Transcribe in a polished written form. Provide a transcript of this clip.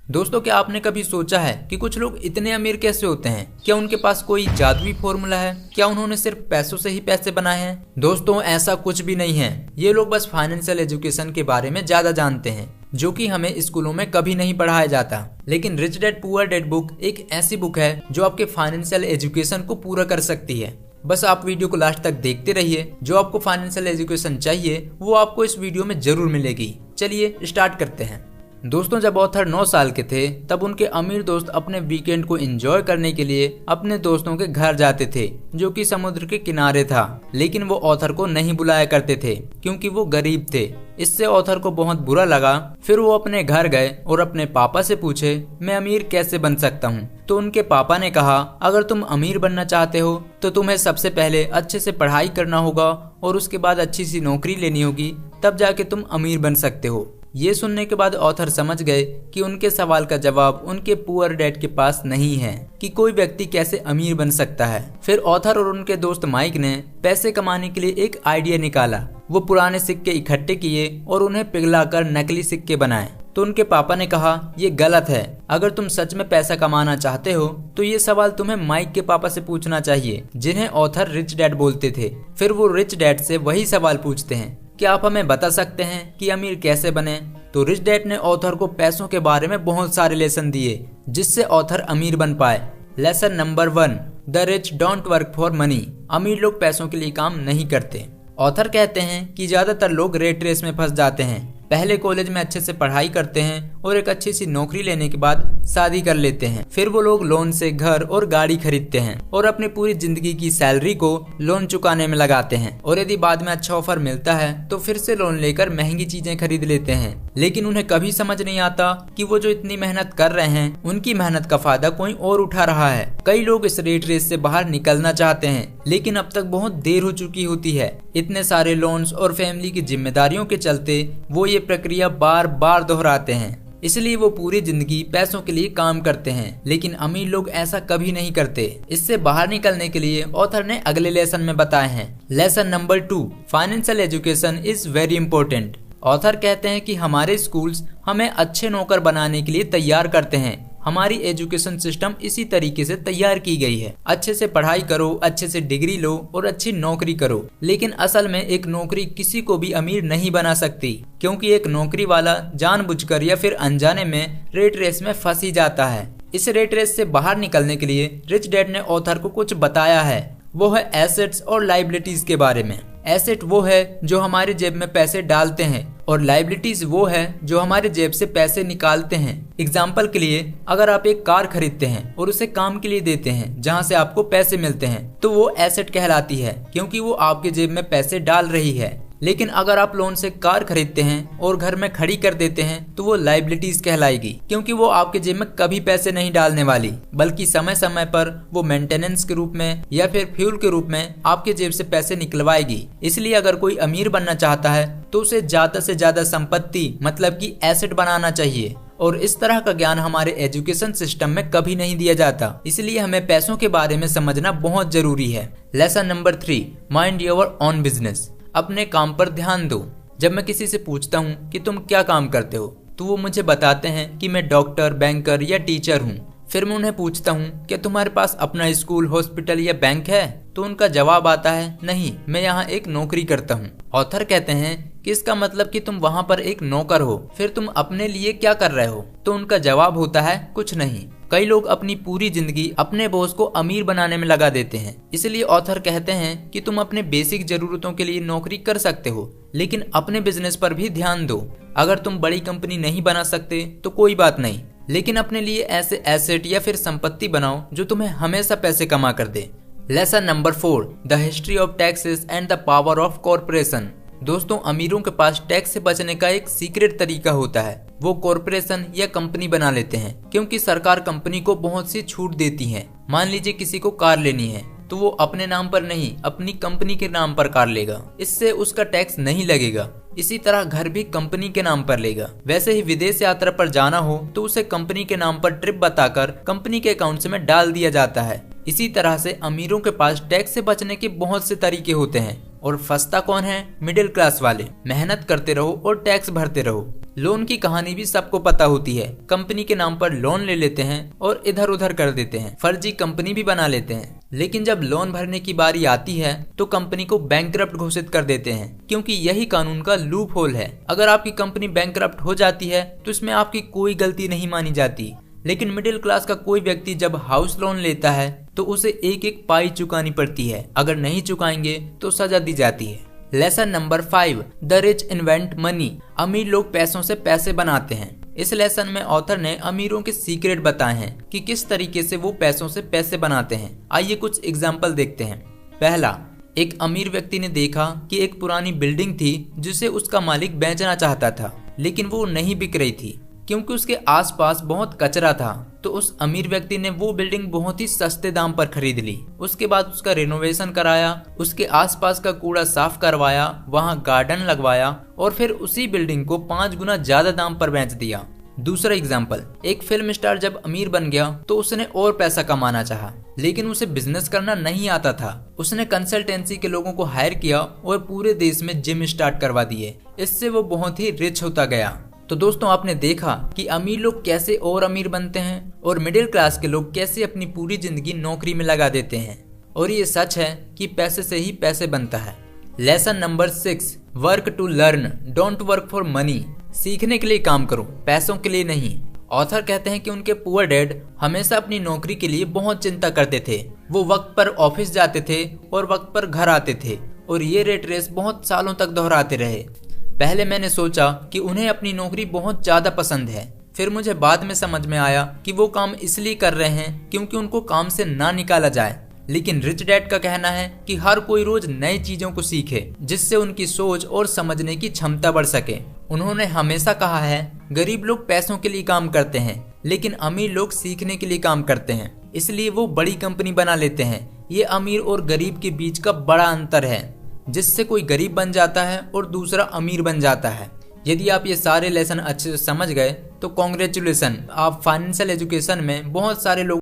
दोस्तों, क्या आपने कभी सोचा है कि कुछ लोग इतने अमीर कैसे होते हैं? क्या उनके पास कोई जादुई फॉर्मूला है? क्या उन्होंने सिर्फ पैसों से ही पैसे बनाए हैं? दोस्तों, ऐसा कुछ भी नहीं है। ये लोग बस फाइनेंशियल एजुकेशन के बारे में ज्यादा जानते हैं, जो कि हमें स्कूलों में कभी नहीं पढ़ाया जाता। लेकिन rich dad poor dad book एक ऐसी बुक है जो आपके फाइनेंशियल एजुकेशन को पूरा कर सकती है। बस आप वीडियो को लास्ट तक देखते रहिए। जो आपको फाइनेंशियल एजुकेशन चाहिए वो आपको इस वीडियो में जरूर मिलेगी। चलिए स्टार्ट करते हैं। दोस्तों, जब ऑथर 9 साल के थे तब उनके अमीर दोस्त अपने वीकेंड को एंजॉय करने के लिए अपने दोस्तों के घर जाते थे, जो कि समुद्र के किनारे था। लेकिन वो ऑथर को नहीं बुलाया करते थे क्योंकि वो गरीब थे। इससे ऑथर को बहुत बुरा लगा। फिर वो अपने घर गए और अपने पापा से पूछे, मैं अमीर कैसे बन सकता हूँ? तो उनके पापा ने कहा, अगर तुम अमीर बनना चाहते हो तो तुम्हें सबसे पहले अच्छे से पढ़ाई करना होगा और उसके बाद अच्छी सी नौकरी लेनी होगी, तब जाके तुम अमीर बन सकते हो। ये सुनने के बाद ऑथर समझ गए कि उनके सवाल का जवाब उनके पुअर डैड के पास नहीं है कि कोई व्यक्ति कैसे अमीर बन सकता है। फिर ऑथर और उनके दोस्त माइक ने पैसे कमाने के लिए एक आइडिया निकाला। वो पुराने सिक्के इकट्ठे किए और उन्हें पिघलाकर नकली सिक्के बनाए। तो उनके पापा ने कहा, ये गलत है। अगर तुम सच में पैसा कमाना चाहते हो तो ये सवाल तुम्हें माइक के पापा से पूछना चाहिए, जिन्हें ऑथर रिच डैड बोलते थे। फिर वो रिच डैड से वही सवाल पूछते हैं, क्या आप हमें बता सकते हैं कि अमीर कैसे बने? तो रिच डैड ने ऑथर को पैसों के बारे में बहुत सारे लेसन दिए, जिससे ऑथर अमीर बन पाए। Lesson number 1, the rich don't work for money. अमीर लोग पैसों के लिए काम नहीं करते। ऑथर कहते हैं कि ज्यादातर लोग रेट रेस में फंस जाते हैं। पहले कॉलेज में अच्छे से पढ़ाई करते हैं और एक अच्छी सी नौकरी लेने के बाद शादी कर लेते हैं। फिर वो लोग लोन से घर और गाड़ी खरीदते हैं और अपनी पूरी जिंदगी की सैलरी को लोन चुकाने में लगाते हैं। और यदि बाद में अच्छा ऑफर मिलता है तो फिर से लोन लेकर महंगी चीजें खरीद लेते हैं। लेकिन उन्हें कभी समझ नहीं आता कि वो जो इतनी मेहनत कर रहे हैं उनकी मेहनत का फायदा कोई और उठा रहा है। कई लोग इस रेट रेस से बाहर निकलना चाहते हैं, लेकिन अब तक बहुत देर हो चुकी होती है। इतने सारे लोन्स और फैमिली की जिम्मेदारियों के चलते वो ये प्रक्रिया बार बार दोहराते हैं। इसलिए वो पूरी जिंदगी पैसों के लिए काम करते हैं। लेकिन अमीर लोग ऐसा कभी नहीं करते। इससे बाहर निकलने के लिए ऑथर ने अगले लेसन में बताए हैं। Lesson number 2, financial education is very important. Author कहते हैं कि हमारे स्कूल्स हमें अच्छे नौकर बनाने के लिए तैयार करते हैं। हमारी एजुकेशन सिस्टम इसी तरीके से तैयार की गई है। अच्छे से पढ़ाई करो, अच्छे से डिग्री लो और अच्छी नौकरी करो। लेकिन असल में एक नौकरी किसी को भी अमीर नहीं बना सकती, क्योंकि एक नौकरी वाला जानबूझकर या फिर अनजाने में रेट रेस में फंस ही जाता है। इस रेट रेस से बाहर निकलने के लिए रिच डैड ने ऑथर को कुछ बताया है। वो है एसेट्स और लाइबिलिटीज के बारे में। एसेट वो है जो हमारे जेब में पैसे डालते हैं और लाइबिलिटीज वो है जो हमारे जेब से पैसे निकालते हैं। एग्जाम्पल के लिए, अगर आप एक कार खरीदते हैं और उसे काम के लिए देते हैं जहां से आपको पैसे मिलते हैं, तो वो एसेट कहलाती है, क्योंकि वो आपके जेब में पैसे डाल रही है। लेकिन अगर आप लोन से कार खरीदते हैं और घर में खड़ी कर देते हैं तो वो लाइबिलिटीज कहलाएगी, क्योंकि वो आपके जेब में कभी पैसे नहीं डालने वाली, बल्कि समय समय पर वो मेंटेनेंस के रूप में या फिर फ्यूल के रूप में आपके जेब से पैसे निकलवाएगी। इसलिए अगर कोई अमीर बनना चाहता है तो उसे ज्यादा से ज्यादा संपत्ति मतलब कि एसेट बनाना चाहिए। और इस तरह का ज्ञान हमारे एजुकेशन सिस्टम में कभी नहीं दिया जाता। इसलिए हमें पैसों के बारे में समझना बहुत जरूरी है। Lesson number 3, mind your own business. अपने काम पर ध्यान दो। जब मैं किसी से पूछता हूँ कि तुम क्या काम करते हो, तो वो मुझे बताते हैं कि मैं डॉक्टर, बैंकर या टीचर हूँ। फिर मैं उन्हें पूछता हूँ, क्या तुम्हारे पास अपना स्कूल, हॉस्पिटल या बैंक है? तो उनका जवाब आता है, नहीं, मैं यहाँ एक नौकरी करता हूँ। ऑथर कहते हैं कि इसका मतलब कि तुम वहाँ पर एक नौकर हो। फिर तुम अपने लिए क्या कर रहे हो? तो उनका जवाब होता है, कुछ नहीं। कई लोग अपनी पूरी जिंदगी अपने बॉस को अमीर बनाने में लगा देते हैं। इसलिए ऑथर कहते हैं कि तुम अपने बेसिक जरूरतों के लिए नौकरी कर सकते हो, लेकिन अपने बिजनेस पर भी ध्यान दो। अगर तुम बड़ी कंपनी नहीं बना सकते तो कोई बात नहीं, लेकिन अपने लिए ऐसे एसेट या फिर संपत्ति बनाओ जो तुम्हें हमेशा पैसे कमा कर दे। Lesson number 4, the history of taxes and the power of corporation. दोस्तों, अमीरों के पास टैक्स से बचने का एक सीक्रेट तरीका होता है। वो कॉर्पोरेशन या कंपनी बना लेते हैं, क्योंकि सरकार कंपनी को बहुत सी छूट देती है। मान लीजिए किसी को कार लेनी है तो वो अपने नाम पर नहीं, अपनी कंपनी के नाम पर कार लेगा। इससे उसका टैक्स नहीं लगेगा। इसी तरह घर भी कंपनी के नाम पर लेगा। वैसे ही विदेश यात्रा पर जाना हो तो उसे कंपनी के नाम पर ट्रिप बताकर कंपनी के अकाउंट्स में डाल दिया जाता है। इसी तरह से अमीरों के पास टैक्स से बचने के बहुत से तरीके होते हैं और फंसता कौन है? मिडिल क्लास वाले। मेहनत करते रहो और टैक्स भरते रहो। लोन की कहानी भी सबको पता होती है। कंपनी के नाम पर लोन ले लेते हैं और इधर उधर कर देते हैं, फर्जी कंपनी भी बना लेते हैं। लेकिन जब लोन भरने की बारी आती है तो कंपनी को बैंकरप्ट घोषित कर देते हैं, क्योंकि यही कानून का लूप होल है। अगर आपकी कंपनी बैंकरप्ट हो जाती है तो इसमें आपकी कोई गलती नहीं मानी जाती। लेकिन मिडिल क्लास का कोई व्यक्ति जब हाउस लोन लेता है तो उसे एक एक पाई चुकानी पड़ती है। अगर नहीं चुकाएंगे तो सजा दी जाती है। Lesson number 5, the rich invent money. अमीर लोग पैसों से पैसे बनाते हैं। इस लेसन में ऑथर ने अमीरों के सीक्रेट बताए हैं कि किस तरीके से वो पैसों से पैसे बनाते हैं। आइए कुछ एग्जाम्पल देखते हैं। पहला, एक अमीर व्यक्ति ने देखा कि एक पुरानी बिल्डिंग थी जिसे उसका मालिक बेचना चाहता था, लेकिन वो नहीं बिक रही थी क्योंकि उसके आसपास बहुत कचरा था। तो उस अमीर व्यक्ति ने वो बिल्डिंग बहुत ही सस्ते दाम पर खरीद ली। उसके बाद उसका रिनोवेशन कराया, उसके आसपास का कूड़ा साफ करवाया, वहाँ गार्डन लगवाया और फिर उसी बिल्डिंग को 5 गुना ज्यादा दाम पर बेच दिया। दूसरा एग्जाम्पल, एक फिल्म स्टार जब अमीर बन गया तो उसने और पैसा कमाना चाहा, लेकिन उसे बिजनेस करना नहीं आता था। उसने कंसल्टेंसी के लोगों को हायर किया और पूरे देश में जिम स्टार्ट करवा दिए। इससे वो बहुत ही रिच होता गया। तो दोस्तों, आपने देखा कि अमीर लोग कैसे और अमीर बनते हैं और मिडिल क्लास के लोग कैसे अपनी पूरी जिंदगी नौकरी में लगा देते हैं। और ये सच है कि पैसे से ही पैसे बनता है। Lesson number 6, work to learn, don't work for money. सीखने के लिए काम करो, पैसों के लिए नहीं। ऑथर कहते हैं कि उनके पुअर डैड हमेशा अपनी नौकरी के लिए बहुत चिंता करते थे। वो वक्त पर ऑफिस जाते थे और वक्त पर घर आते थे और ये रेट रेस बहुत सालों तक दोहराते रहे। पहले मैंने सोचा कि उन्हें अपनी नौकरी बहुत ज्यादा पसंद है, फिर मुझे बाद में समझ में आया कि वो काम इसलिए कर रहे हैं क्योंकि उनको काम से ना निकाला जाए। लेकिन रिच डैड का कहना है कि हर कोई रोज नई चीजों को सीखे जिससे उनकी सोच और समझने की क्षमता बढ़ सके। उन्होंने हमेशा कहा है, गरीब लोग पैसों के लिए काम करते हैं लेकिन अमीर लोग सीखने के लिए काम करते हैं, इसलिए वो बड़ी कंपनी बना लेते हैं। ये अमीर और गरीब के बीच का बड़ा अंतर है, जिससे कोई गरीब बन जाता है और दूसरा अमीर बन जाता है। यदि आप ये सारे लेसन अच्छे से समझ गए तो कॉन्ग्रेचुलेसन, आप फाइनेंशियल एजुकेशन में बहुत सारे लोग